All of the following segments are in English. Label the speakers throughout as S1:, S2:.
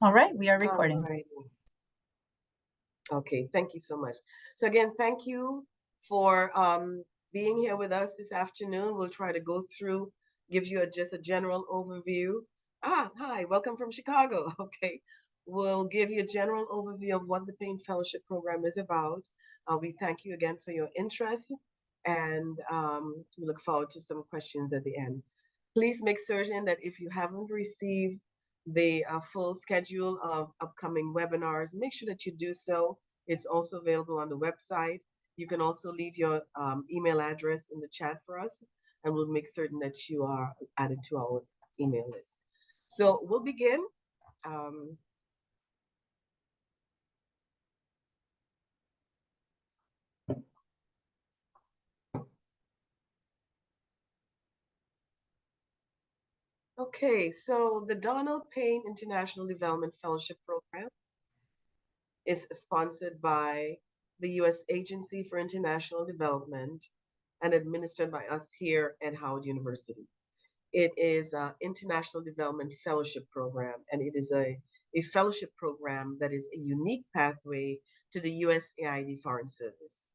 S1: All right, we are
S2: All
S1: recording.
S2: right. Okay, thank you so much. So again, thank you for being here with us this afternoon. We'll try to go through, give you just a general overview. Hi, welcome from Chicago. Okay, we'll give you a general overview of what the Payne Fellowship program is about. We thank you again for your interest, and we look forward to some questions at the end. Please make certain that if you haven't received the full schedule of upcoming webinars, make sure that you do so. It's also available on the website. You can also leave your email address in the chat for us, and we'll make certain that you are added to our email list. So we'll begin. Um, okay, so the Donald Payne International Development Fellowship Program is sponsored by the U.S. Agency for International Development and administered by us here at Howard University. It is an international development fellowship program, and it is a fellowship program that is a unique pathway to the USAID Foreign Service.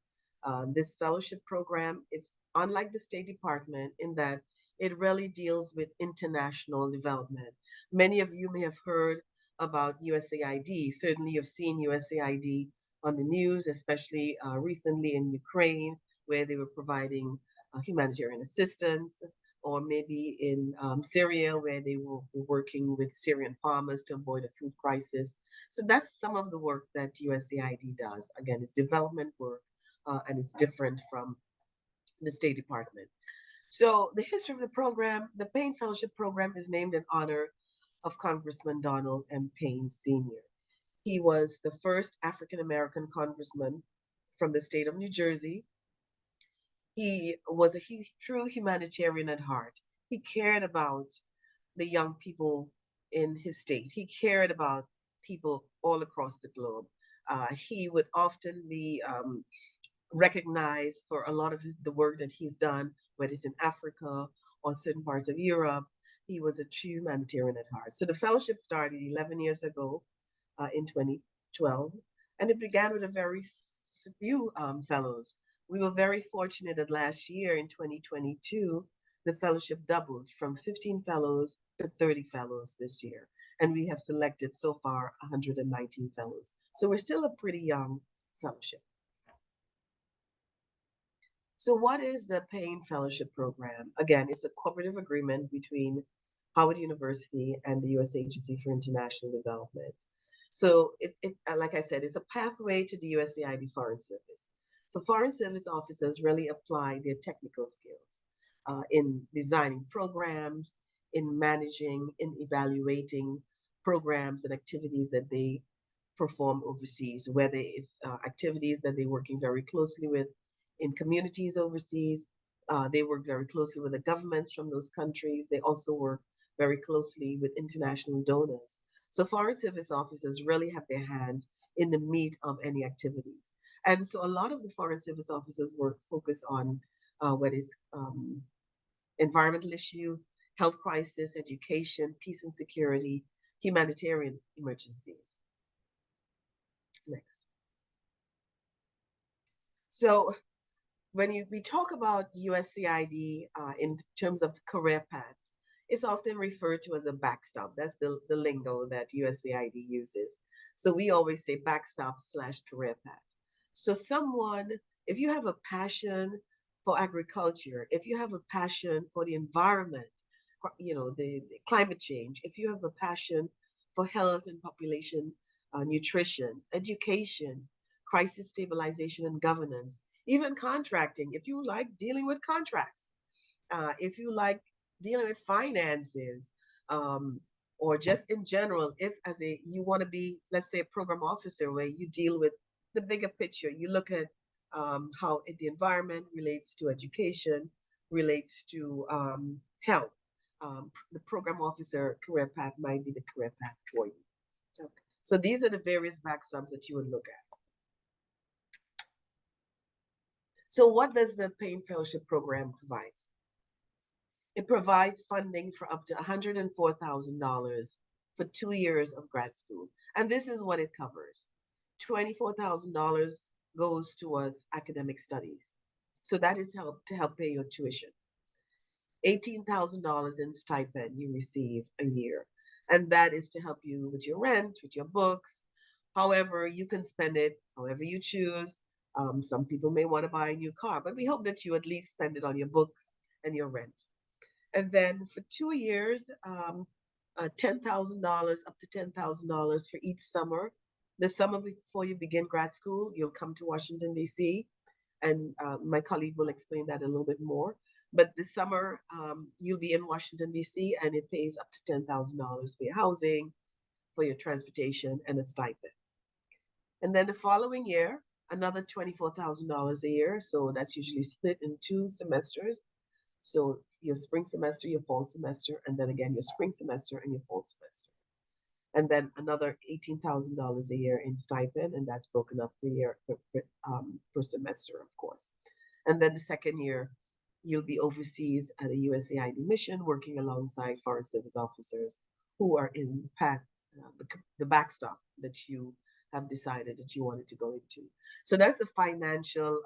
S2: This fellowship program is unlike the State Department in that it really deals with international development. Many of you may have heard about USAID. Certainly, you've seen USAID on the news, especially recently in Ukraine, where they were providing humanitarian assistance, or maybe in Syria, where they were working with Syrian farmers to avoid a food crisis. So that's some of the work that USAID does. Again, it's development work, and it's different from the State Department. So the history of the program, the Payne Fellowship Program is named in honor of Congressman Donald M. Payne Sr. He was the first African American congressman from the state of New Jersey. He was a true humanitarian at heart. He cared about the young people in his state. He cared about people all across the globe. He would often be recognized for a lot of the work that he's done, whether it's in Africa or certain parts of Europe. He was a true humanitarian at heart. So the fellowship started 11 years ago in 2012, and it began with a very few fellows. We were very fortunate that last year in 2022, the fellowship doubled from 15 fellows to 30 fellows this year. And we have selected so far 119 fellows. So we're still a pretty young fellowship. So, what is the Payne Fellowship Program? Again, it's a cooperative agreement between Howard University and the U.S. Agency for International Development. So, like I said, it's a pathway to the USAID Foreign Service. So, Foreign Service officers really apply their technical skills in designing programs, in managing, in evaluating programs and activities that they perform overseas, whether it's activities that they're working very closely with in communities overseas. They work very closely with the governments from those countries. They also work very closely with international donors. So foreign service officers really have their hands in the meat of any activities. And so a lot of the foreign service officers work focus on what is environmental issue, health crisis, education, peace and security, humanitarian emergencies. Next. So when we talk about USCID in terms of career paths, it's often referred to as a backstop. That's the lingo that USCID uses. So we always say backstop slash career path. So someone, if you have a passion for agriculture, if you have a passion for the environment, the climate change, if you have a passion for health and population nutrition, education, crisis stabilization and governance, even contracting, if you like dealing with contracts, if you like dealing with finances, or just in general, if as a you want to be, let's say, a program officer where you deal with the bigger picture, you look at how the environment relates to education, relates to health. The program officer career path might be the career path for you. Okay. So these are the various backstops that you would look at. So what does the Payne Fellowship Program provide? It provides funding for up to $104,000 for 2 years of grad school. And this is what it covers. $24,000 goes towards academic studies. So that is help to help pay your tuition. $18,000 in stipend you receive a year. And that is to help you with your rent, with your books. However, you can spend it however you choose. Some people may want to buy a new car, but we hope that you at least spend it on your books and your rent. And then for 2 years, $10,000 up to $10,000 for each summer. The summer before you begin grad school, you'll come to Washington, D.C., and my colleague will explain that a little bit more. But this summer, you'll be in Washington, D.C., and it pays up to $10,000 for your housing, for your transportation, and a stipend. And then the following year, another $24,000 a year. So that's usually split in 2 semesters. So your spring semester, your fall semester, and then again your spring semester and your fall semester. And then another $18,000 a year in stipend, and that's broken up per semester, of course. And then the second year, you'll be overseas at a USAID mission, working alongside Foreign Service officers who are in the backstop that you have decided that you wanted to go into. So that's the financial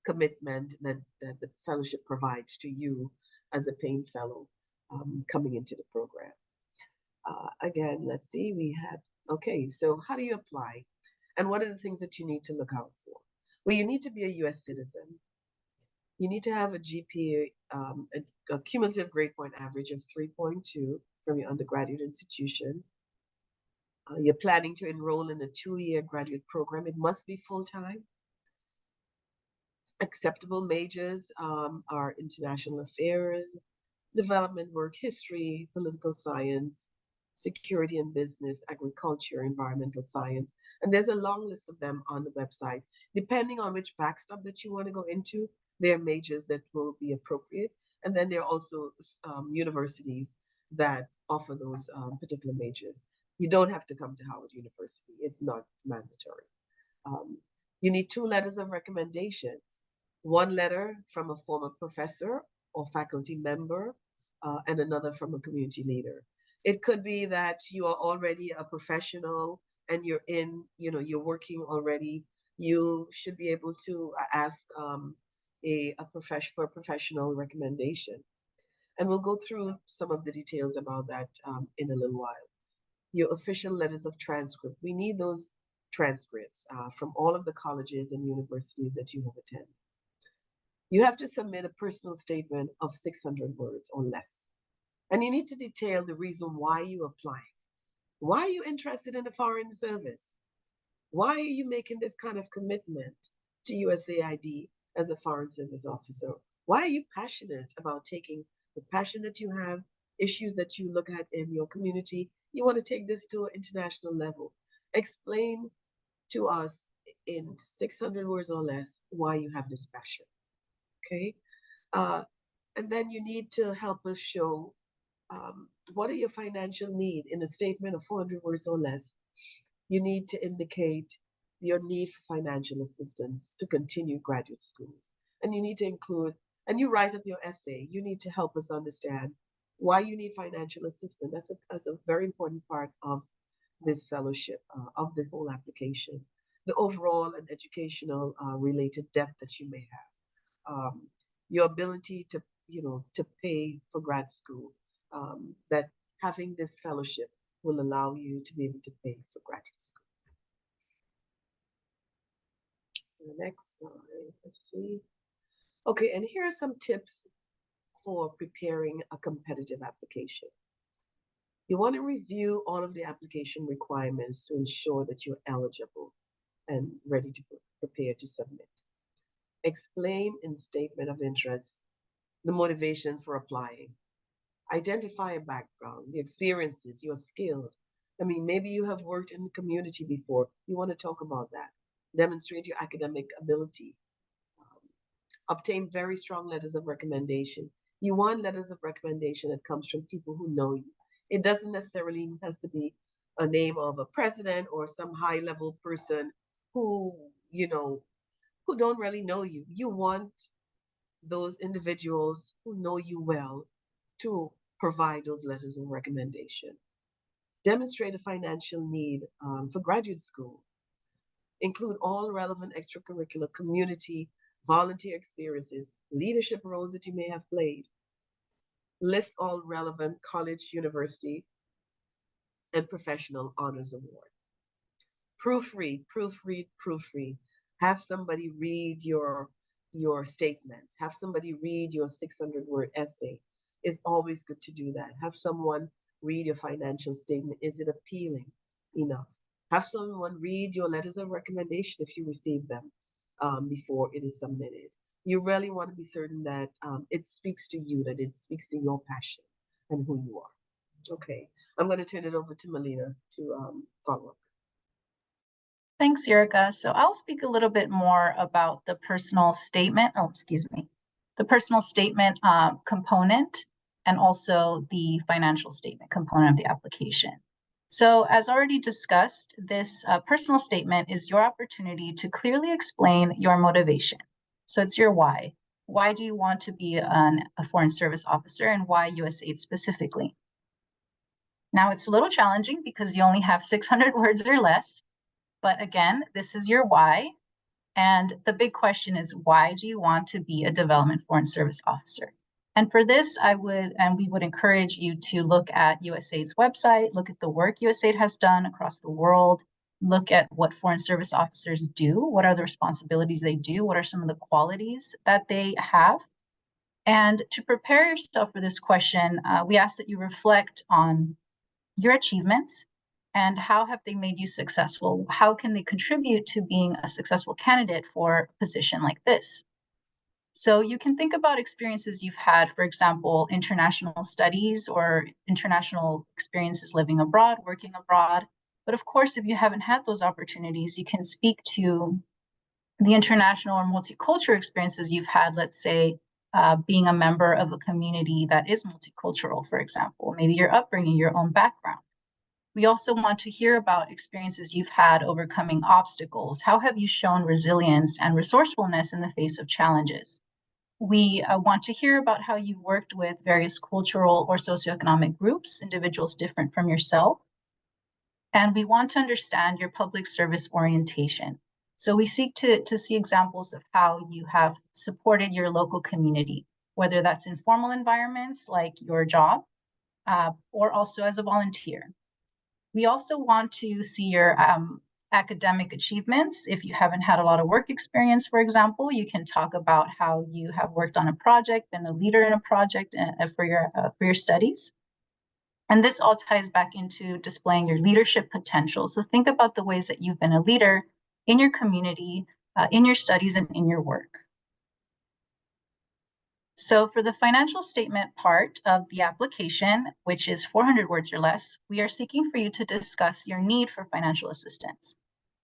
S2: commitment that the fellowship provides to you as a Payne Fellow coming into the program. Again, let's see, okay, so how do you apply? And what are the things that you need to look out for? Well, you need to be a US citizen. You need to have a GPA, a cumulative grade point average of 3.2 from your undergraduate institution. You're planning to enroll in a 2-year graduate program. It must be full-time. Acceptable majors are international affairs, development work, history, political science, security and business, agriculture, environmental science. And there's a long list of them on the website. Depending on which backstop that you want to go into, there are majors that will be appropriate. And then there are also universities that offer those particular majors. You don't have to come to Howard University. It's not mandatory. Um, you need 2 letters of recommendations. One letter from a former professor or faculty member, and another from a community leader. It could be that you are already a professional and you're working already. You should be able to ask for a professional recommendation. And we'll go through some of the details about that in a little while. Your official letters of transcript. We need those transcripts from all of the colleges and universities that you have attended. You have to submit a personal statement of 600 words or less. And you need to detail the reason why you apply. Why are you interested in the Foreign Service? Why are you making this kind of commitment to USAID as a Foreign Service officer? Why are you passionate about taking the passion that you have, issues that you look at in your community? You want to take this to an international level. Explain to us in 600 words or less why you have this passion. Okay? And then you need to help us show what are your financial need in a statement of 400 words or less. You need to indicate your need for financial assistance to continue graduate school. And you need to include, and you write up your essay, you need to help us understand why you need financial assistance. That's a very important part of this fellowship, of the whole application. The overall and educational related debt that you may have. Your ability to pay for grad school, that having this fellowship will allow you to be able to pay for graduate school. The next slide, let's see. Okay, and here are some tips for preparing a competitive application. You want to review all of the application requirements to ensure that you're eligible and ready to prepare to submit. Explain in statement of interest the motivations for applying. Identify a background, your experiences, your skills. I mean, maybe you have worked in the community before. You want to talk about that. Demonstrate your academic ability. Obtain very strong letters of recommendation. You want letters of recommendation that comes from people who know you. It doesn't necessarily has to be a name of a president or some high level person who, who don't really know you. You want those individuals who know you well to provide those letters of recommendation. Demonstrate a financial need for graduate school. Include all relevant extracurricular community volunteer experiences, leadership roles that you may have played. List all relevant college, university, and professional honors award. Proofread, proofread, proofread. Have somebody read your statements. Have somebody read your 600-word essay. It's always good to do that. Have someone read your financial statement. Is it appealing enough? Have someone read your letters of recommendation if you receive them before it is submitted. You really want to be certain that it speaks to you, that it speaks to your passion and who you are. Okay, I'm going to turn it over to Melina to follow up.
S1: Thanks, Erica. So I'll speak a little bit more about the personal statement. Oh, excuse me. The personal statement component and also the financial statement component of the application. So as already discussed, this personal statement is your opportunity to clearly explain your motivation. So it's your why. Why do you want to be a Foreign Service officer, and why USAID specifically? Now, it's a little challenging because you only have 600 words or less. But again, this is your why. And the big question is, why do you want to be a Development Foreign Service officer? And for this, we would encourage you to look at USAID's website, look at the work USAID has done across the world, look at what Foreign Service officers do, what are the responsibilities they do, what are some of the qualities that they have. And to prepare yourself for this question, we ask that you reflect on your achievements and how have they made you successful? How can they contribute to being a successful candidate for a position like this? So you can think about experiences you've had, for example, international studies or international experiences living abroad, working abroad. But of course, if you haven't had those opportunities, you can speak to the international or multicultural experiences you've had, let's say, being a member of a community that is multicultural, for example, maybe your upbringing, your own background. We also want to hear about experiences you've had overcoming obstacles. How have you shown resilience and resourcefulness in the face of challenges? We want to hear about how you worked with various cultural or socioeconomic groups, individuals different from yourself. And we want to understand your public service orientation. So we seek to see examples of how you have supported your local community, whether that's in formal environments like your job, or also as a volunteer. We also want to see your academic achievements. If you haven't had a lot of work experience, for example, you can talk about how you have worked on a project, been a leader in a project for your studies. And this all ties back into displaying your leadership potential. So think about the ways that you've been a leader in your community, in your studies, and in your work. So for the financial statement part of the application, which is 400 words or less, we are seeking for you to discuss your need for financial assistance.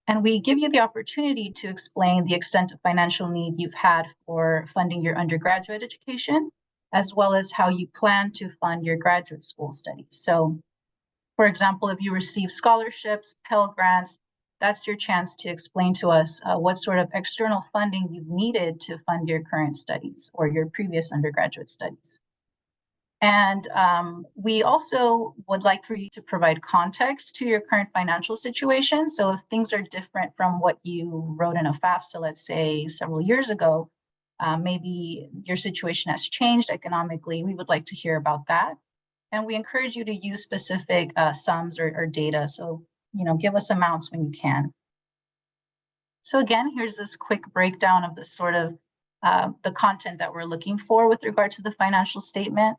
S1: And we give you the opportunity to explain the extent of financial need you've had for funding your undergraduate education, as well as how you plan to fund your graduate school studies. So, for example, if you receive scholarships, Pell Grants, that's your chance to explain to us what sort of external funding you've needed to fund your current studies or your previous undergraduate studies. And we also would like for you to provide context to your current financial situation. So if things are different from what you wrote in a FAFSA, let's say several years ago, maybe your situation has changed economically, we would like to hear about that. And we encourage you to use specific sums or data. So, give us amounts when you can. So again, here's this quick breakdown of the sort of the content that we're looking for with regard to the financial statement,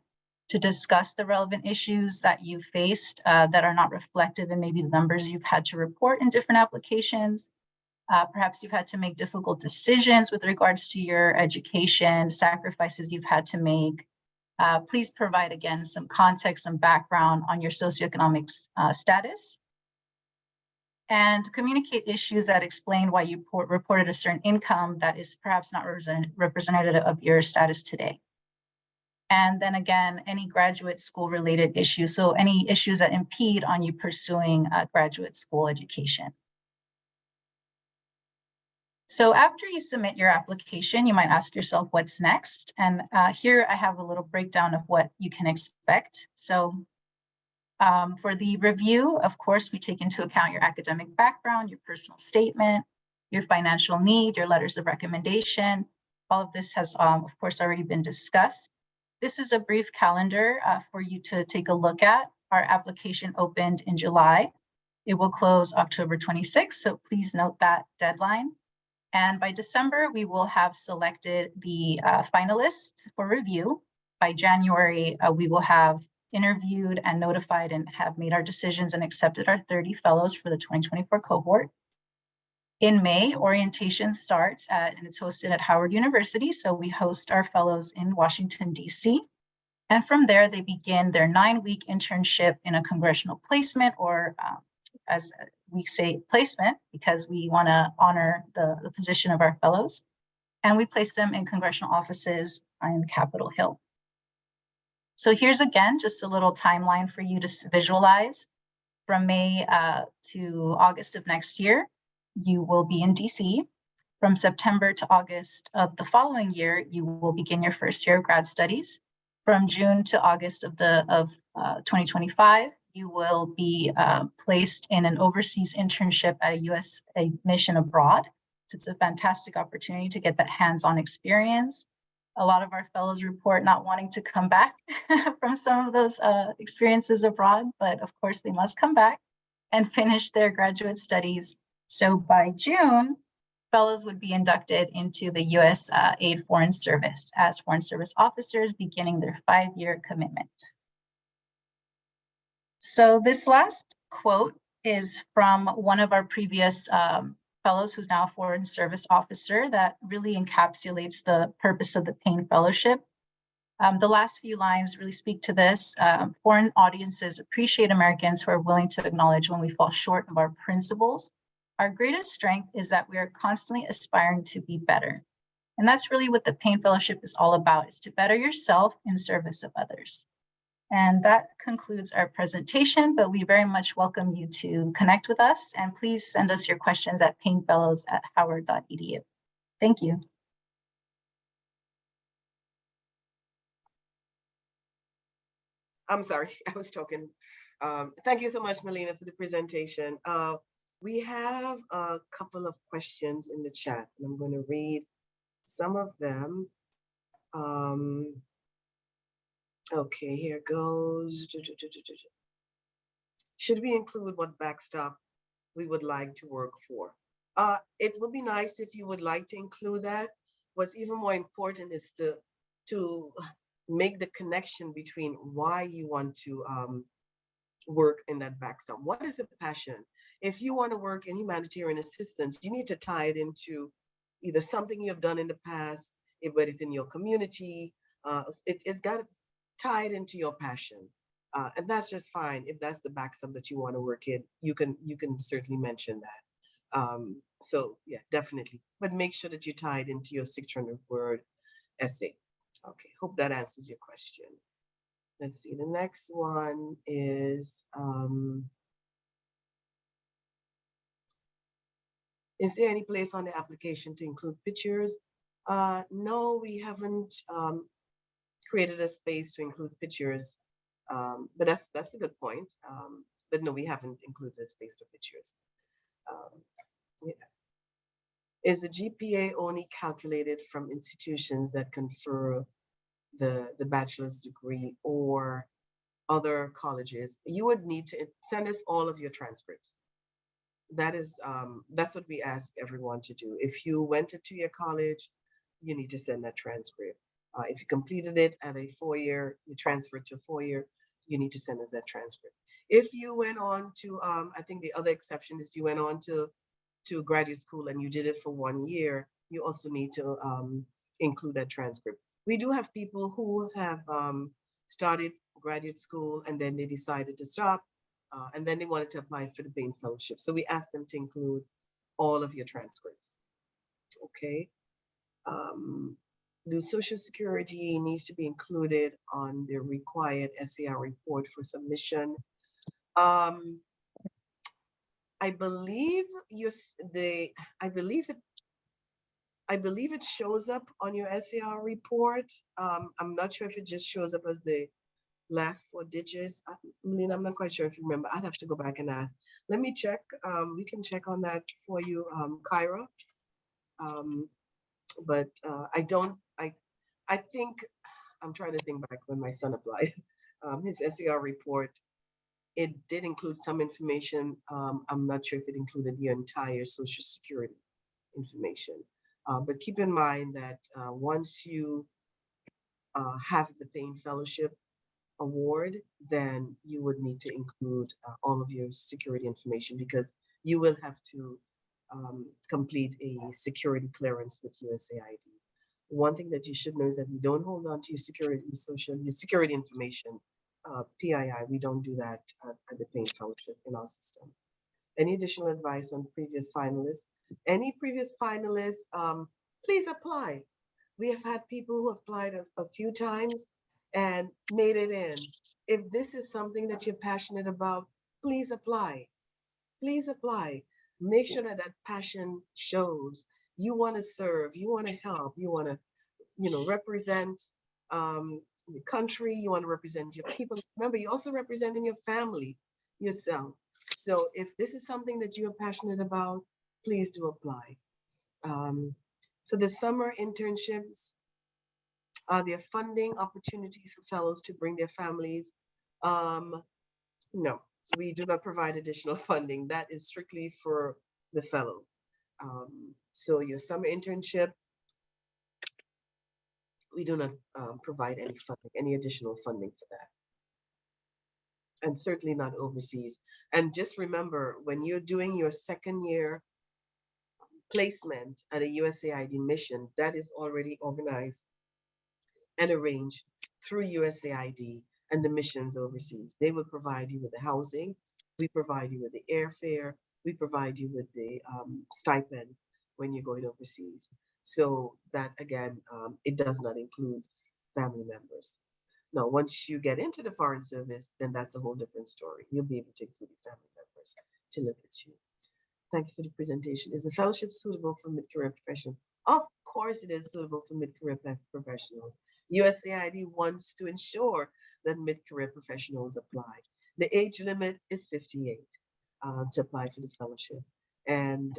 S1: to discuss the relevant issues that you've faced that are not reflective in maybe the numbers you've had to report in different applications. Perhaps you've had to make difficult decisions with regards to your education, sacrifices you've had to make. Please provide, again, some context and background on your socioeconomic status, and communicate issues that explain why you reported a certain income that is perhaps not representative of your status today. And then again, any graduate school related issues, so any issues that impede on you pursuing graduate school education. So after you submit your application, you might ask yourself, what's next? And here I have a little breakdown of what you can expect. So For the review, of course, we take into account your academic background, your personal statement, your financial need, your letters of recommendation. All of this has, of course, already been discussed. This is a brief calendar for you to take a look at. Our application opened in July. It will close October 26th, so please note that deadline. And by December, we will have selected the finalists for review. By January, we will have interviewed and notified and have made our decisions and accepted our 30 fellows for the 2024 cohort. In May, orientation starts and it's hosted at Howard University. So we host our fellows in Washington, D.C. And from there, they begin their 9-week internship in a congressional placement, or as we say, placement, because we want to honor the position of our fellows. And we place them in congressional offices on Capitol Hill. So here's again, just a little timeline for you to visualize. From May to August of next year, you will be in DC. From September to August of the following year, you will begin your first year of grad studies. From June to August of 2025, you will be placed in an overseas internship at a mission abroad. So it's a fantastic opportunity to get that hands-on experience. A lot of our fellows report not wanting to come back from some of those experiences abroad, but of course they must come back and finish their graduate studies. So by June, fellows would be inducted into the U.S. Aid Foreign Service as Foreign Service officers, beginning their 5-year commitment. So this last quote is from one of our previous fellows who's now a Foreign Service officer that really encapsulates the purpose of the Payne Fellowship. The last few lines really speak to this. Foreign audiences appreciate Americans who are willing to acknowledge when we fall short of our principles. Our greatest strength is that we are constantly aspiring to be better. And that's really what the Payne Fellowship is all about, is to better yourself in service of others. And that concludes our presentation, but we very much welcome you to connect with us, and please send us your questions at paynefellows@howard.edu. Thank you.
S2: I'm sorry, I was talking. Thank you so much, Melina, for the presentation. We have a couple of questions in the chat, and I'm going to read some of them. Okay, here goes. Should we include what backstop we would like to work for? It would be nice if you would like to include that. What's even more important is to make the connection between why you want to work in that backstop. What is the passion? If you want to work in humanitarian assistance, you need to tie it into either something you have done in the past, whether it's in your community. It's got to tie it into your passion. And that's just fine. If that's the backstop that you want to work in, you can certainly mention that. So yeah, definitely. But make sure that you tie it into your 600-word essay. Okay, hope that answers your question. Let's see, the next one is there any place on the application to include pictures? No, we haven't created a space to include pictures, but that's a good point. But no, we haven't included a space for pictures. Yeah. Is the GPA only calculated from institutions that confer the bachelor's degree or other colleges? You would need to send us all of your transcripts. That's what we ask everyone to do. If you went to 2-year college, you need to send that transcript. If you completed it at a 4-year, you transferred to a 4-year, you need to send us that transcript. If you went on to, I think the other exception is if you went on to graduate school and you did it for 1 year, you also need to include that transcript. We do have people who have started graduate school and then they decided to stop and then they wanted to apply for the Payne Fellowship. So we asked them to include all of your transcripts. Okay. The Social Security needs to be included on the required SAR report for submission. I believe it shows up on your SAR report. I'm not sure if it just shows up as the last four digits. Melina, I'm not quite sure if you remember. I'd have to go back and ask. Let me check. We can check on that for you, Kyra. Um, but I don't. I think I'm trying to think back when my son applied. His SER report, it did include some information. I'm not sure if it included the entire Social Security information. But keep in mind that once you have the Payne Fellowship award, then you would need to include all of your security information because you will have to complete a security clearance with USAID. One thing that you should know is that we don't hold on to your security information, PII. We don't do that at the Payne Fellowship in our system. Any additional advice on previous finalists? Any previous finalists, please apply. We have had people who have applied a few times and made it in. If this is something that you're passionate about, please apply. Please apply. Make sure that that passion shows. You want to serve, you want to help, you want to, represent the country, you want to represent your people. Remember, you're also representing your family, yourself. So if this is something that you are passionate about, please do apply. So the summer internships, are there funding opportunities for fellows to bring their families? Um, no, we do not provide additional funding. That is strictly for the fellow. So your summer internship, we do not provide any funding, any additional funding for that. And certainly not overseas. And just remember, when you're doing your second year placement at a USAID mission, that is already organized and arranged through USAID and the missions overseas. They will provide you with the housing, we provide you with the airfare, we provide you with the stipend when you're going overseas. So that again, it does not include family members. Now, once you get into the foreign service, then that's a whole different story. You'll be able to include your family members to live with you. Thank you for the presentation. Is the fellowship suitable for mid-career professionals? Of course it is suitable for mid-career professionals. USAID wants to ensure that mid-career professionals apply. The age limit is 58 to apply for the fellowship. And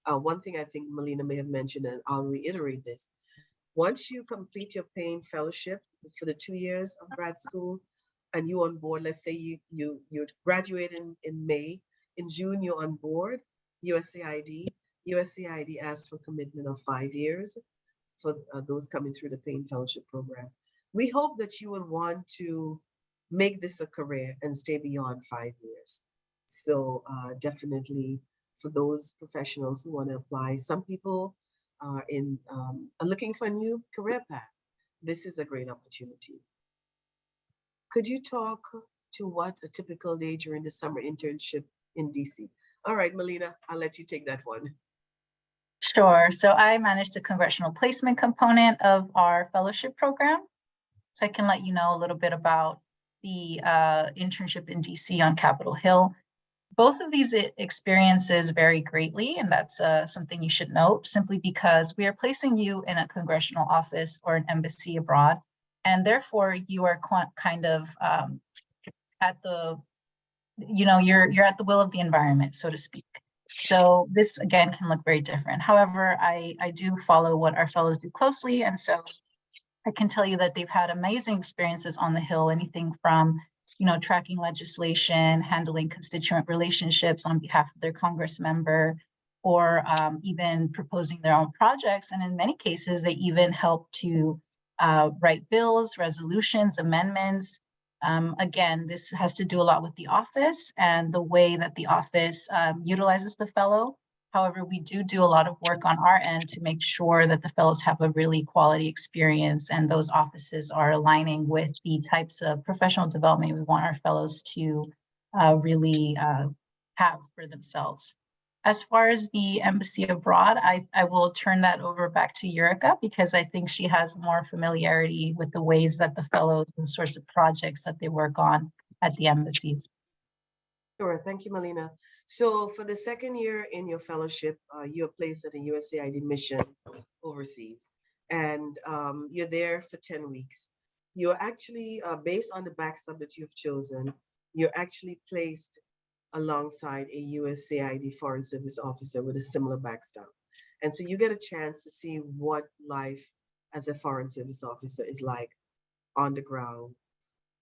S2: one thing I think Melina may have mentioned, and I'll reiterate this, once you complete your Payne Fellowship for the 2 years of grad school and you on board, let's say you graduate in May, in June you're on board USAID. USAID asks for commitment of 5 years for those coming through the Payne Fellowship program. We hope that you would want to make this a career and stay beyond 5 years. So definitely for those professionals who want to apply, some people are looking for a new career path. This is a great opportunity. Could you talk to what a typical day during the summer internship in DC? All right, Melina, I'll let you take that one.
S1: Sure. So I manage the congressional placement component of our fellowship program. So I can let you know a little bit about the internship in DC on Capitol Hill. Both of these experiences vary greatly, and that's something you should note, simply because we are placing you in a congressional office or an embassy abroad, and therefore you are kind of at the, you're at the will of the environment, so to speak. So this again can look very different. However, I do follow what our fellows do closely, and so I can tell you that they've had amazing experiences on the Hill, anything from tracking legislation, handling constituent relationships on behalf of their Congress member, or even proposing their own projects. And in many cases, they even help to write bills, resolutions, amendments. Again, this has to do a lot with the office and the way that the office utilizes the fellow. However, we do a lot of work on our end to make sure that the fellows have a really quality experience, and those offices are aligning with the types of professional development we want our fellows to really have for themselves. As far as the embassy abroad, I will turn that over back to Eureka, because I think she has more familiarity with the ways that the fellows and sorts of projects that they work on at the embassies.
S2: Sure, thank you, Melina. So for the second year in your fellowship, you're placed at a USAID mission overseas, and you're there for 10 weeks. You're actually, based on the backstop that you've chosen, you're actually placed alongside a USAID Foreign Service officer with a similar backstop. And so you get a chance to see what life as a Foreign Service officer is like on the ground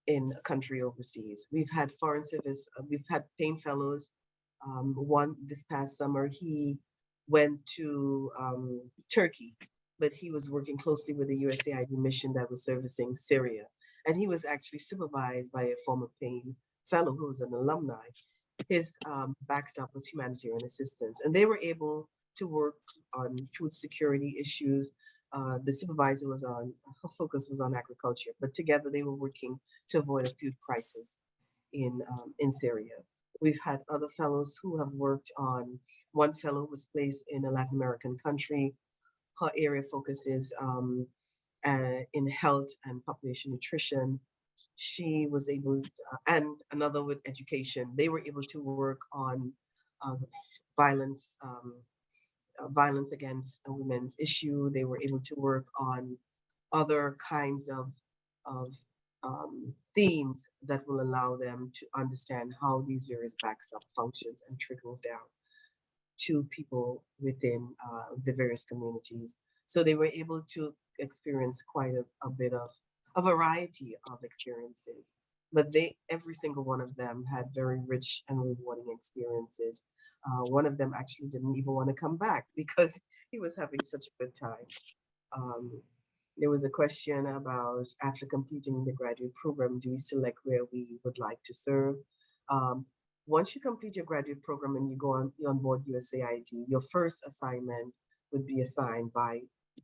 S2: in a country overseas. We've had Foreign Service, we've had Payne Fellows. One this past summer, he went to Turkey, but he was working closely with the USAID mission that was servicing Syria. And he was actually supervised by a former Payne Fellow who was an alumni. His backstop was humanitarian assistance, and they were able to work on food security issues. The supervisor was on, her focus was on agriculture, but together they were working to avoid a food crisis in Syria. We've had other fellows who have worked on. One fellow was placed in a Latin American country. Her area focuses in health and population nutrition. She was able, and another with education. They were able to work on uh, violence, violence against a women's issue. They were able to work on other kinds of themes that will allow them to understand how these various backstop functions and trickles down to people within the various communities. So they were able to experience quite a bit of a variety of experiences. But every single one of them had very rich and rewarding experiences. One of them actually didn't even want to come back because he was having such a good time. Um, there was a question about after completing the graduate program, do we select where we would like to serve? Um, Once you complete your graduate program and you on board USAID, your first assignment would be assigned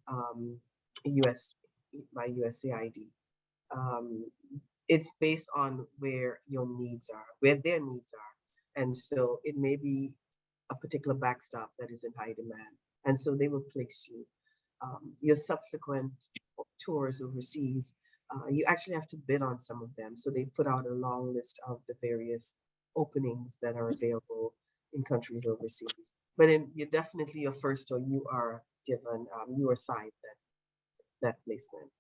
S2: um, US by USAID. Um, it's based on where your needs are, where their needs are, and so it may be a particular backstop that is in high demand, and so they will place you. Your subsequent tours overseas, you actually have to bid on some of them. So they put out a long list of the various openings that are available in countries overseas. But you're definitely your first tour, you are given, you are assigned that placement.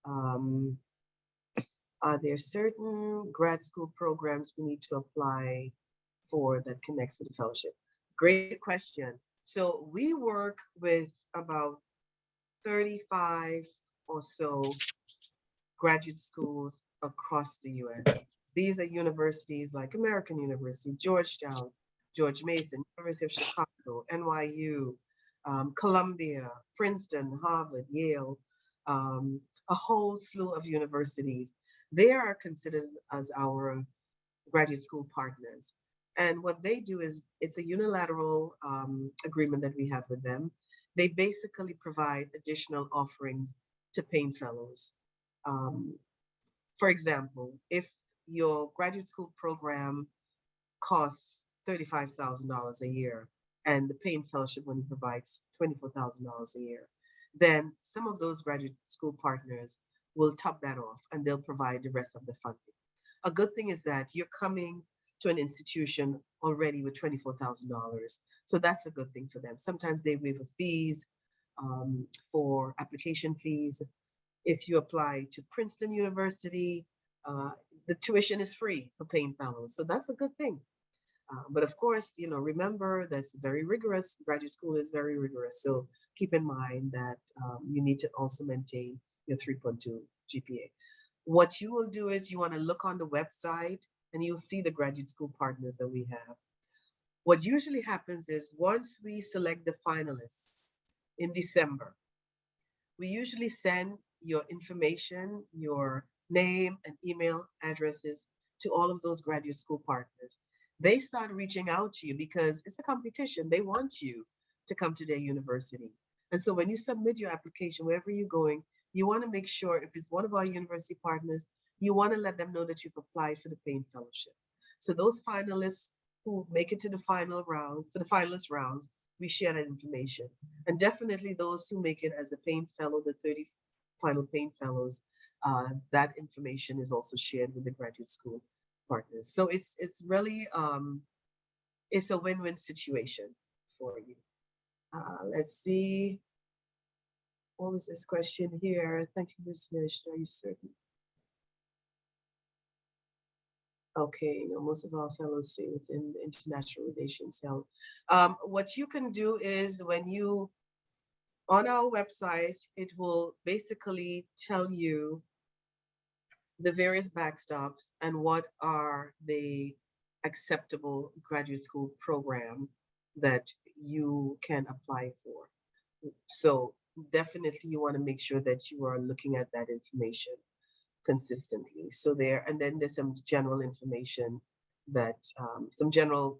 S2: Um, are there certain grad school programs we need to apply for that connects with the fellowship? Great question. So we work with about 35 or so graduate schools across the US. These are universities like American University, Georgetown, George Mason, University of Chicago, NYU, Columbia, Princeton, Harvard, Yale, a whole slew of universities. They are considered as our graduate school partners. And what they do is it's a unilateral agreement that we have with them. They basically provide additional offerings to Payne Fellows. Um, for example, if your graduate school program costs $35,000 a year and the Payne Fellowship only provides $24,000 a year, then some of those graduate school partners will top that off and they'll provide the rest of the funding. A good thing is that you're coming to an institution already with $24,000. So that's a good thing for them. Sometimes they waive fees for application fees. If you apply to Princeton University, uh, the tuition is free for Payne Fellows. So that's a good thing. But of course, remember that's very rigorous. Graduate school is very rigorous. So keep in mind that you need to also maintain your 3.2 GPA. What you will do is you want to look on the website and you'll see the graduate school partners that we have. What usually happens is once we select the finalists in December, we usually send your information, your name and email addresses to all of those graduate school partners. They start reaching out to you because it's a competition. They want you to come to their university. And so when you submit your application, wherever you're going, you want to make sure if it's one of our university partners, you want to let them know that you've applied for the Payne Fellowship. So those finalists who make it to the final rounds, to the finalist rounds, we share that information. And definitely those who make it as a Payne Fellow, the 30 final Payne Fellows, that information is also shared with the graduate school partners. So it's really it's a win-win situation for you. Let's see. What was this question here? Thank you, listeners. Are you certain? Okay, most of our fellows stay within international relations health. What you can do is when you on our website, it will basically tell you the various backstops and what are the acceptable graduate school program that you can apply for. So definitely you want to make sure that you are looking at that information consistently. So there, and then there's some general information that some general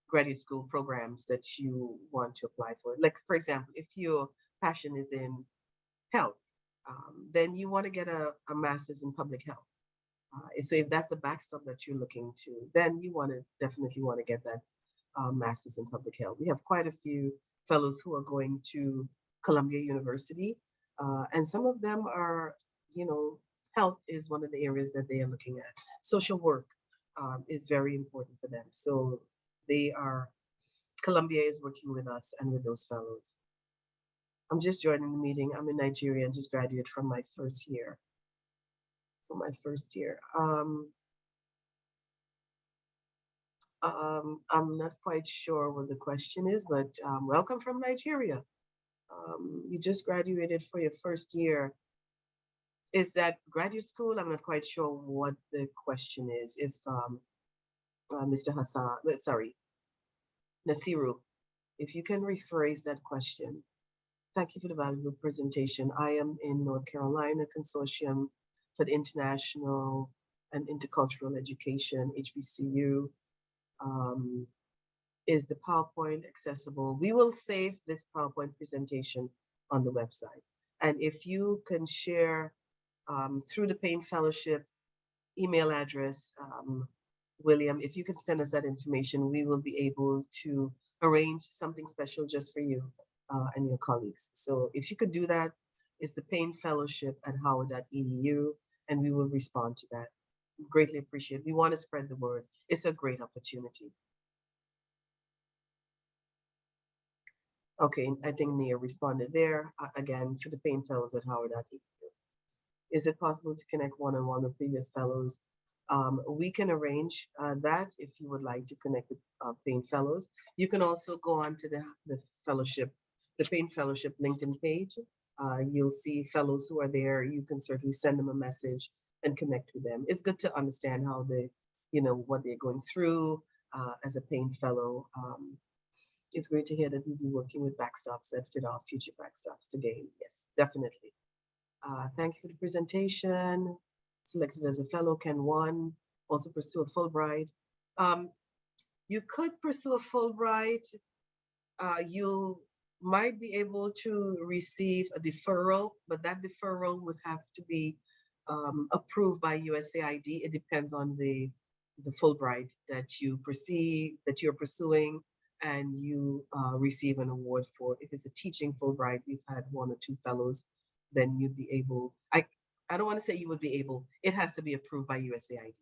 S2: graduate school programs that you want to apply for. Like for example, if your passion is in health, then you want to get a master's in public health. So if that's a backstop that you're looking to, then you want to definitely want to get that master's in public health. We have quite a few fellows who are going to Columbia University, and some of them are, you know, health is one of the areas that they are looking at. Social work is very important for them. So they are, Columbia is working with us and with those fellows. I'm just joining the meeting. I'm in Nigeria and just graduated from my first year. For my first year. I'm not quite sure what the question is, but welcome from Nigeria. You just graduated for your first year. Is that graduate school? I'm not quite sure what the question is. If Mr. Hassan, sorry, Nasiru, if you can rephrase that question. Thank you for the valuable presentation. I am in North Carolina Consortium for the International and Intercultural Education, HBCU. Um, is the PowerPoint accessible? We will save this PowerPoint presentation on the website. And if you can share through the Payne Fellowship email address, William, if you can send us that information, we will be able to arrange something special just for you and your colleagues. So if you could do that, it's the Payne Fellowship at howard.edu, and we will respond to that. Greatly appreciate it. We want to spread the word. It's a great opportunity. Okay, I think Nia responded there. Again, to the Payne Fellows at howard.edu. Is it possible to connect one-on-one with previous fellows? We can arrange that if you would like to connect with Payne Fellows. You can also go on to the fellowship, the Payne Fellowship LinkedIn page. You'll see fellows who are there. You can certainly send them a message and connect with them. It's good to understand how they, what they're going through as a Payne Fellow. It's great to hear that we'll be working with backstops that fit our future backstops to gain. Yes, definitely. Thank you for the presentation. Selected as a fellow, can one also pursue a Fulbright? You could pursue a Fulbright. You might be able to receive a deferral, but that deferral would have to be approved by USAID. It depends on the Fulbright that you're pursuing, and you receive an award for. If it's a teaching Fulbright, we've had one or two fellows, then you'd be able. I don't want to say you would be able. It has to be approved by USAID.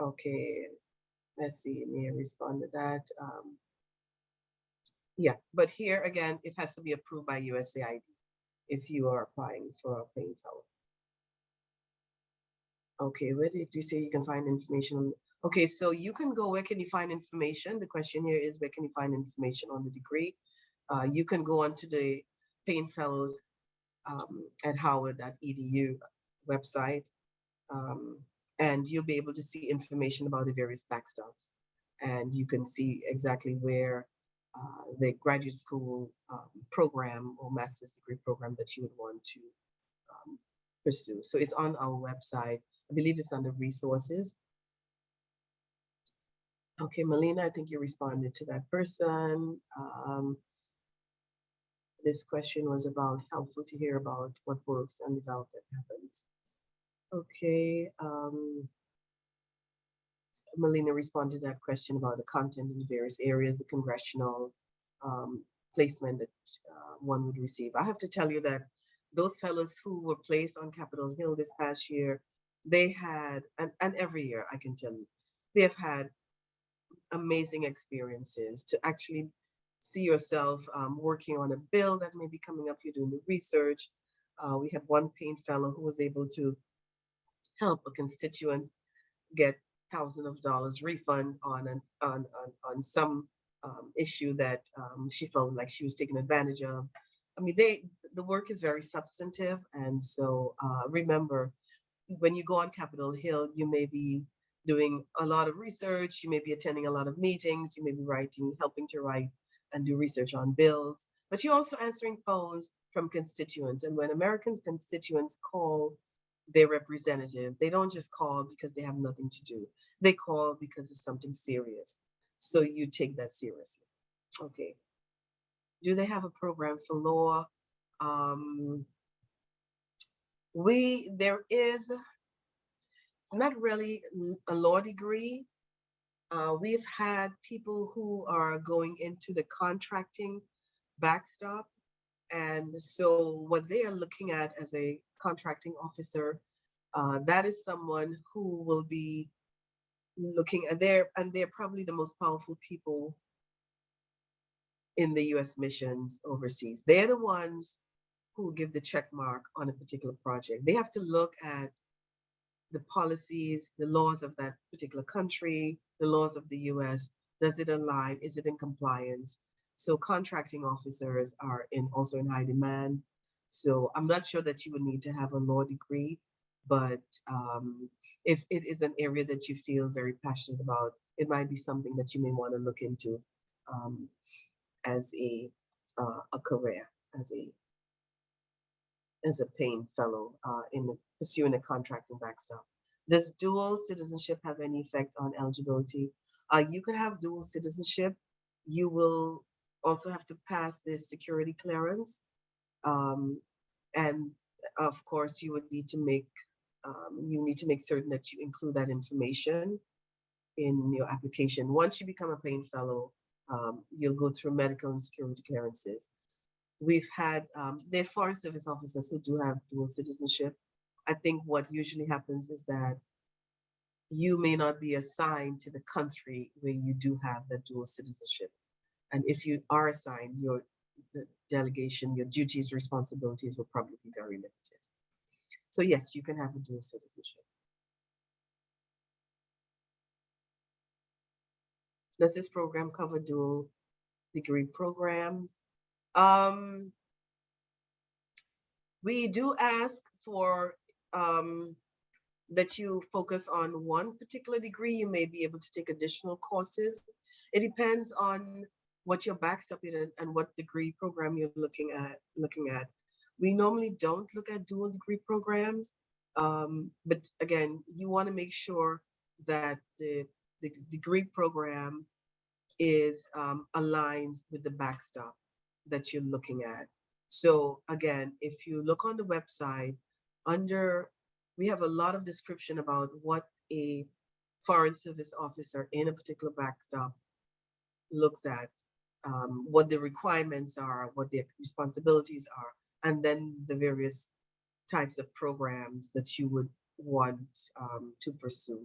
S2: Okay, let's see. May I respond to that? Yeah, but here again, it has to be approved by USAID if you are applying for a Payne Fellow. Okay, where did you say you can find information? Okay, so you can go, where can you find information? The question here is, where can you find information on the degree? You can go onto the Payne Fellows at howard.edu website, and you'll be able to see information about the various backstops. And you can see exactly where the graduate school program or master's degree program that you would want to pursue. So it's on our website. I believe it's under resources. Okay, Melina, I think you responded to that person. This question was about helpful to hear about what works and development happens. Okay, Melina responded to that question about the content in the various areas, the congressional placement that one would receive. I have to tell you that those fellows who were placed on Capitol Hill this past year, they had, and every year I can tell you, they have had amazing experiences to actually see yourself working on a bill that may be coming up, you're doing the research. We had one Payne fellow who was able to help a constituent get thousands of dollars refund on on some issue that she felt like she was taken advantage of. I mean, the work is very substantive, and so remember, when you go on Capitol Hill, you may be doing a lot of research, you may be attending a lot of meetings, you may be writing, helping to write and do research on bills, but you're also answering phones from constituents. And when American constituents call their representative, they don't just call because they have nothing to do. They call because it's something serious. So you take that seriously. Okay. Do they have a program for law? Um, there is, it's not really a law degree. We've had people who are going into the contracting backstop. And so what they are looking at as a contracting officer, that is someone who will be looking at and they're probably the most powerful people in the US missions overseas. They're the ones who give the check mark on a particular project. They have to look at the policies, the laws of that particular country, the laws of the US. Does it align? Is it in compliance? So contracting officers are also in high demand. So I'm not sure that you would need to have a law degree, but if it is an area that you feel very passionate about, it might be something that you may want to look into um, as a career, as a Payne Fellow in pursuing a contracting backstop. Does dual citizenship have any effect on eligibility? You could have dual citizenship. You will also have to pass this security clearance. Um, and of course, you need to make certain that you include that information in your application. Once you become a Payne Fellow, you'll go through medical and security clearances. We've had there are foreign service officers who do have dual citizenship. I think what usually happens is that you may not be assigned to the country where you do have the dual citizenship. And if you are assigned, your the delegation, your duties, responsibilities will probably be very limited. So yes, you can have a dual citizenship. Does this program cover dual degree programs? Um, we do ask for that you focus on one particular degree. You may be able to take additional courses. It depends on what your backstop is and what degree program you're looking at. We normally don't look at dual degree programs, but again, you want to make sure that the degree program is aligns with the backstop that you're looking at. So again, if you look on the website, under we have a lot of description about what a foreign service officer in a particular backstop looks at, what the requirements are, what their responsibilities are, and then the various types of programs that you would want to pursue.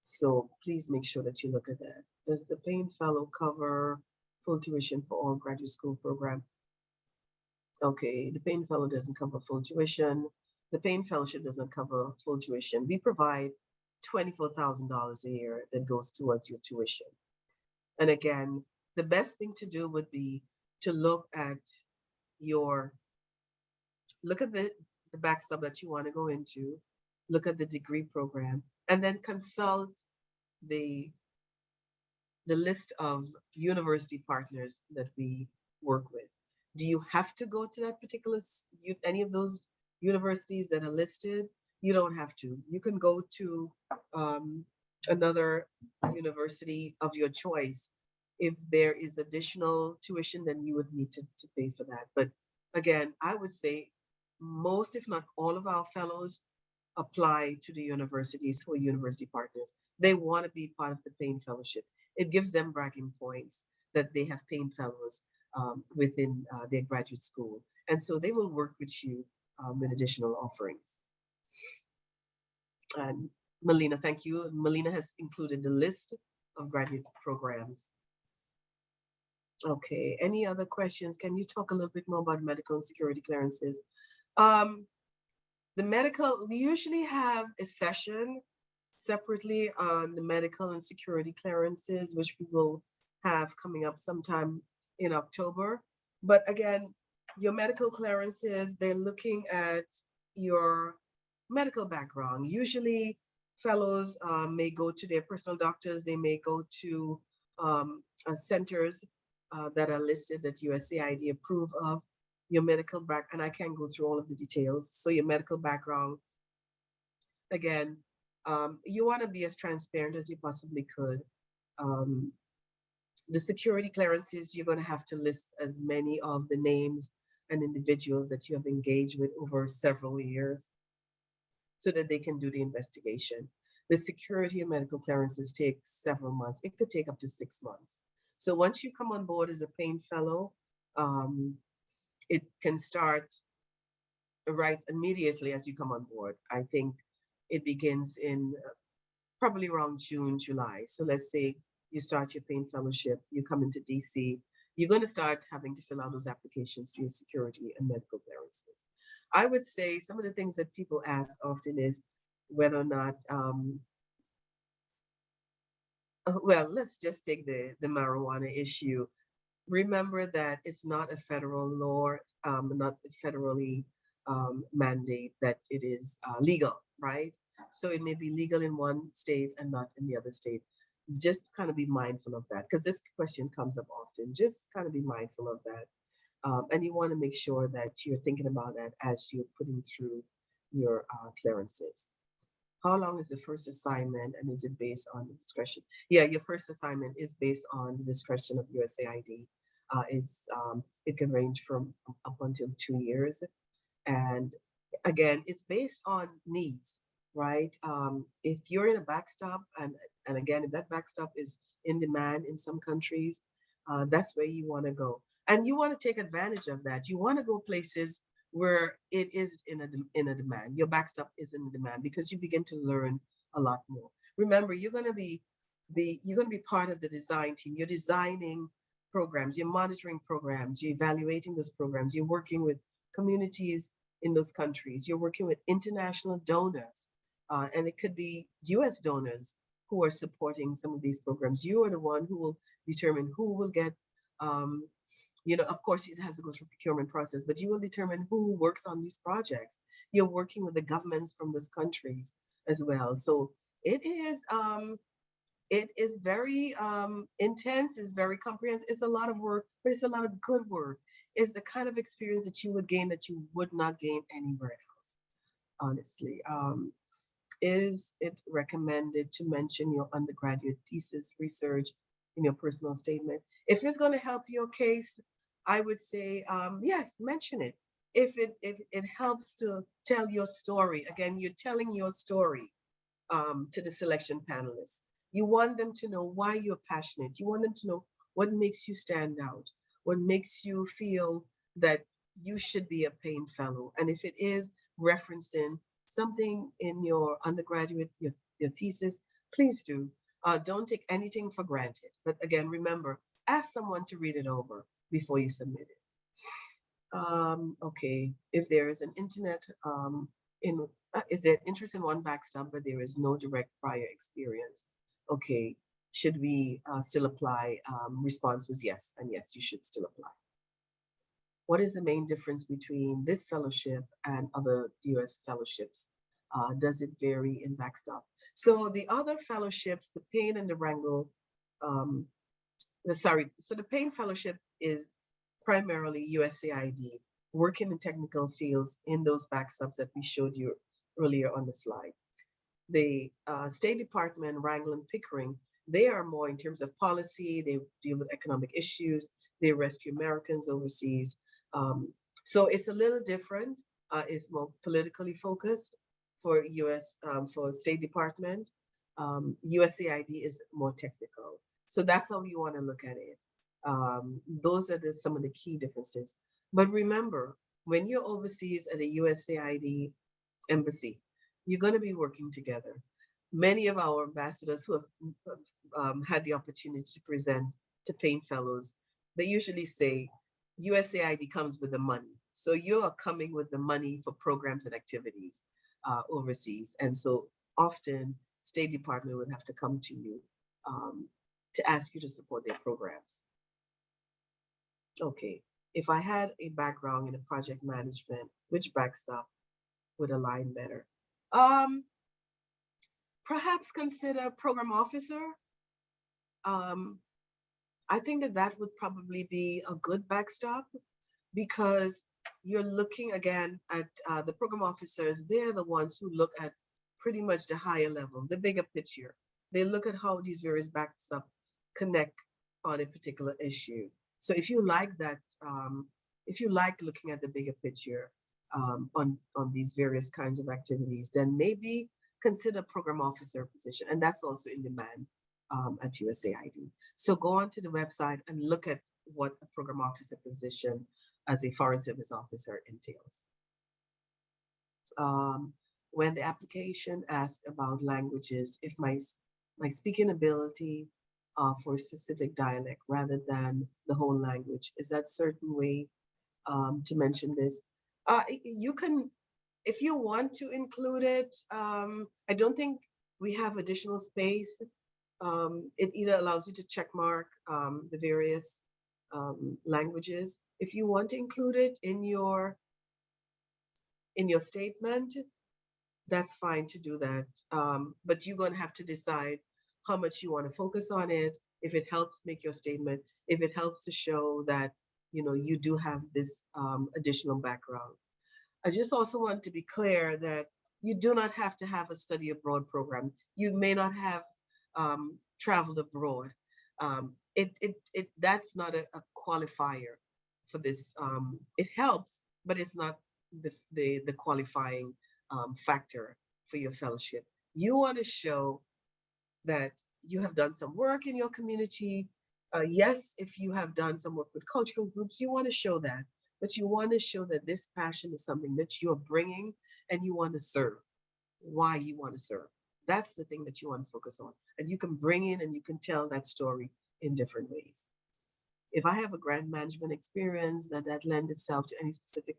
S2: So please make sure that you look at that. Does the Payne Fellow cover full tuition for all graduate school program? Okay, the Payne Fellow doesn't cover full tuition. The Payne Fellowship doesn't cover full tuition. We provide $24,000 a year that goes towards your tuition. And again, the best thing to do would be to your look at the backstop that you want to go into, look at the degree program, and then consult the the list of university partners that we work with. Do you have to go to that particular any of those universities that are listed? You don't have to. You can go to um, another university of your choice. If there is additional tuition, then you would need to pay for that. But again, I would say most, if not all, of our fellows apply to the universities who are university partners. They want to be part of the Payne Fellowship. It gives them bragging points that they have Payne Fellows within their graduate school. And so they will work with you with additional offerings. And Melina, thank you. Melina has included the list of graduate programs. Okay, any other questions? Can you talk a little bit more about medical and security clearances? Um, The medical, we usually have a session separately on the medical and security clearances, which we will have coming up sometime in October. But again, your medical clearances, they're looking at your medical background. Usually, fellows may go to their personal doctors, they may go to centers that are listed that USAID approve of. Your medical back, and I can't go through all of the details. So your medical background, again, you want to be as transparent as you possibly could. Um, the security clearances, you're going to have to list as many of the names and individuals that you have engaged with over several years so that they can do the investigation. The security and medical clearances take several months. It could take up to 6 months. So once you come on board as a Payne Fellow, um, it can start right immediately as you come on board. I think it begins in probably around June, July. So let's say you start your Payne Fellowship, you come into DC, you're going to start having to fill out those applications to your security and medical clearances. I would say some of the things that people ask often is whether or not, well, let's just take the marijuana issue. Remember that it's not a federal law, not a federally mandate that it is legal, right? So it may be legal in one state and not in the other state. Just kind of be mindful of that because this question comes up often. Just kind of be mindful of that. And you want to make sure that you're thinking about that as you're putting through your clearances. How long is the first assignment and is it based on the discretion? Yeah, your first assignment is based on the discretion of USAID. It can range from up until 2 years. And again, it's based on needs, right? If you're in a backstop, and again, if that backstop is in demand in some countries, that's where you want to go. And you want to take advantage of that. You want to go places where it is in a demand. Your backstop is in demand because you begin to learn a lot more. Remember, you're going to be part of the design team. You're designing programs, you're monitoring programs, you're evaluating those programs, you're working with communities in those countries, you're working with international donors, and it could be US donors who are supporting some of these programs. You are the one who will determine who will get, um, of course, it has to go through procurement process, but you will determine who works on these projects. You're working with the governments from those countries as well. So it is very intense, it's very comprehensive, it's a lot of work, but it's a lot of good work. It's the kind of experience that you would gain that you would not gain anywhere else, honestly. Is it recommended to mention your undergraduate thesis research in your personal statement? If it's going to help your case, I would say yes, mention it. If it helps to tell your story, again, you're telling your story to the selection panelists. You want them to know why you're passionate. You want them to know what makes you stand out, what makes you feel that you should be a Payne Fellow. And if it is referencing something in your undergraduate, your thesis, please do. Don't take anything for granted. But again, remember, ask someone to read it over before you submit it. Okay, if there is an internet in is there interest in one backstop, but there is no direct prior experience? Okay, should we still apply? Response was yes, and yes, you should still apply. What is the main difference between this fellowship and other US fellowships? Does it vary in backstop? So the other fellowships, the Payne and the Wrangle, um, so the Payne Fellowship is primarily USAID, working in technical fields in those backstops that we showed you earlier on the slide. The State Department, Wrangle and Pickering, they are more in terms of policy, they deal with economic issues, they rescue Americans overseas. So it's a little different. It's more politically focused for for State Department. USAID is more technical. So that's how you want to look at it. Those are some of the key differences. But remember, when you're overseas at a USAID embassy, you're going to be working together. Many of our ambassadors who have had the opportunity to present to Payne Fellows, they usually say USAID comes with the money. So you're coming with the money for programs and activities overseas. And so often State Department would have to come to you um, to ask you to support their programs. Okay, if I had a background in a project management, which backstop would align better? Um, Perhaps consider program officer. Um, I think that that would probably be a good backstop because you're looking again at the program officers. They're the ones who look at pretty much the higher level, the bigger picture. They look at how these various backstop connect on a particular issue. So if you like looking at the bigger picture on these various kinds of activities, then maybe consider program officer position, and that's also in demand at USAID. So go onto the website and look at what a program officer position as a foreign service officer entails. Um, when the application asks about languages, if my speaking ability for a specific dialect rather than the whole language, is that certain way to mention this? You can, if you want to include it. I don't think we have additional space. It either allows you to check mark the various languages. If you want to include it in your statement, that's fine to do that. But you're going to have to decide how much you want to focus on it. If it helps make your statement, if it helps to show that you do have this additional background. I just also want to be clear that you do not have to have a study abroad program. You may not have traveled abroad. That's not a qualifier for this. It helps, but it's not the qualifying factor for your fellowship. You want to show that you have done some work in your community. Yes, if you have done some work with cultural groups, you want to show that, but you want to show that this passion is something that you're bringing and you want to serve. Why you want to serve. That's the thing that you want to focus on. And you can bring in and you can tell that story in different ways. If I have a grant management experience that lend itself to any specific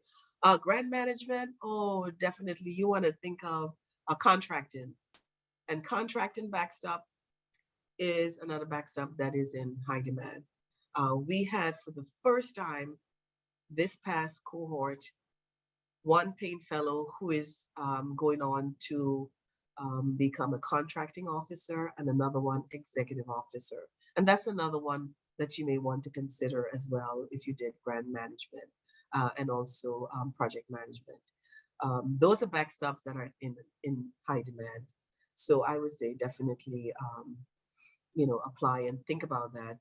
S2: grant management, oh, definitely you want to think of contracting. And contracting backstop is another backstop that is in high demand. We had for the first time this past cohort one Payne Fellow who is going on to become a contracting officer and another one executive officer. And that's another one that you may want to consider as well if you did grant management and also project management. Those are backstops that are in high demand. So I would say definitely, apply and think about that.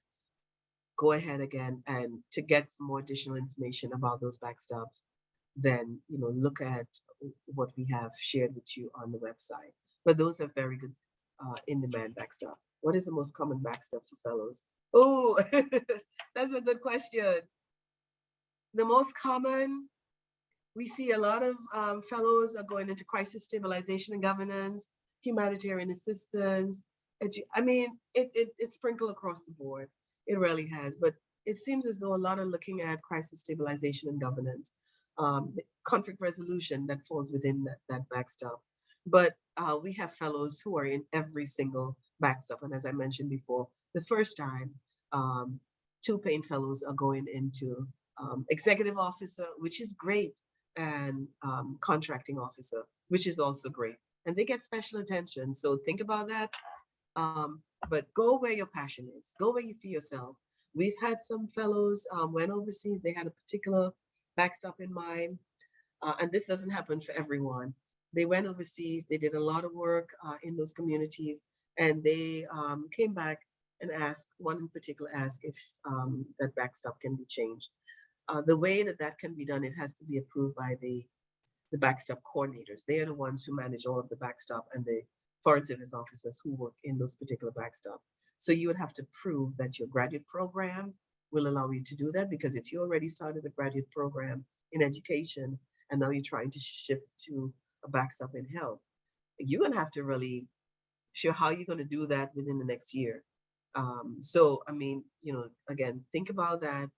S2: Go ahead again and to get some more additional information about those backstops, then look at what we have shared with you on the website. But those are very good in-demand backstop. What is the most common backstop for fellows? Oh, that's a good question. The most common, we see a lot of fellows are going into crisis stabilization and governance, humanitarian assistance. I mean, it's sprinkled across the board. It really has. But it seems as though a lot are looking at crisis stabilization and governance, conflict resolution that falls within that backstop. But we have fellows who are in every single backstop. And as I mentioned before, the first time, um, two Payne fellows are going into executive officer, which is great, and contracting officer, which is also great. And they get special attention. So think about that. But go where your passion is, go where you feel yourself. We've had some fellows went overseas, they had a particular backstop in mind. And this doesn't happen for everyone. They went overseas, they did a lot of work in those communities, and they came back and asked, one in particular asked if that backstop can be changed. The way that that can be done, it has to be approved by the backstop coordinators. They are the ones who manage all of the backstop and the foreign service officers who work in those particular backstop. So you would have to prove that your graduate program will allow you to do that, because if you already started a graduate program in education and now you're trying to shift to a backstop in health, you're going to have to really show how you're going to do that within the next year. So, I mean, again, think about that.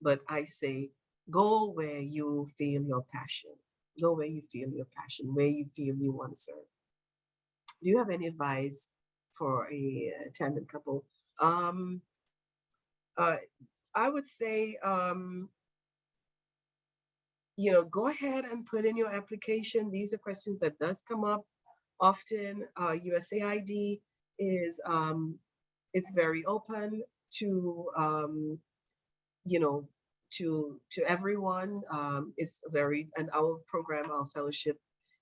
S2: But I say Go where you feel your passion. Go where you feel your passion, where you feel you want to serve. Do you have any advice for a tandem couple? Um, uh, I would say, go ahead and put in your application. These are questions that does come up often. USAID is very open to you know to everyone. It's very and our program, our fellowship,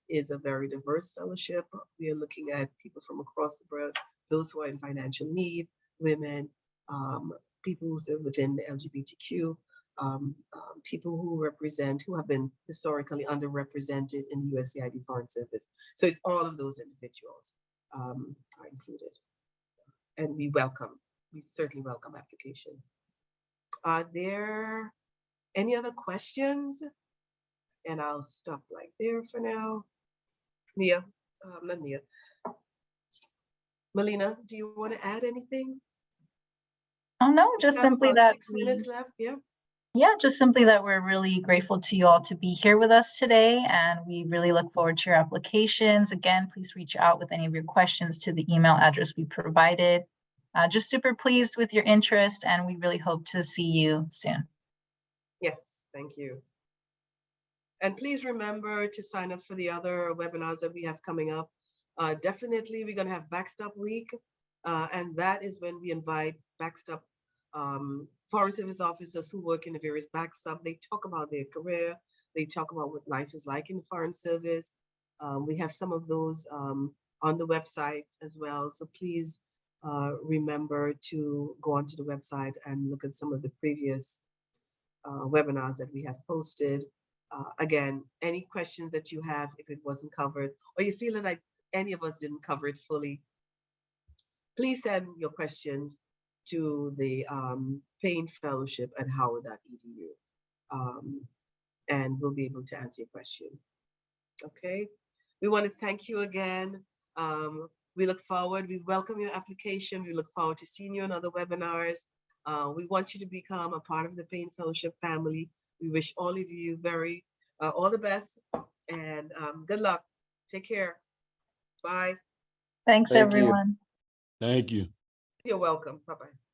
S2: is a very diverse fellowship. We are looking at people from across the world, those who are in financial need, women, um, people who live within the LGBTQ, people who have been historically underrepresented in the USAID Foreign Service. So it's all of those individuals are included, and we certainly welcome applications. Are there any other questions? And I'll stop right there for now. Nia, not Nia. Melina, do you want to add anything?
S1: Oh, no,
S2: We
S1: just
S2: have
S1: simply
S2: about
S1: that
S2: 6 minutes left. Yeah.
S1: yeah, just simply that we're really grateful to you all to be here with us today, and we really look forward to your applications. Again, please reach out with any of your questions to the email address we provided. Just super pleased with your interest, and we really hope to see you soon.
S2: Yes, thank you. And please remember to sign up for the other webinars that we have coming up. Definitely, we're going to have Backstop Week, and that is when we invite Backstop Foreign Service officers who work in the various Backstop. They talk about their career, they talk about what life is like in the Foreign Service. We have some of those on the website as well. So please remember to go onto the website and look at some of the previous webinars that we have posted. Again, any questions that you have, if it wasn't covered, or you feel like any of us didn't cover it fully, please send your questions to the Payne Fellowship at howard.edu, and we'll be able to answer your question. Okay. We want to thank you again. We look forward. We welcome your application. We look forward to seeing you in other webinars. We want you to become a part of the Payne Fellowship family. We wish all of you all the best, and good luck. Take care. Bye.
S1: Thanks,
S3: Thank you.
S1: everyone.
S4: Thank you.
S2: You're welcome. Bye-bye.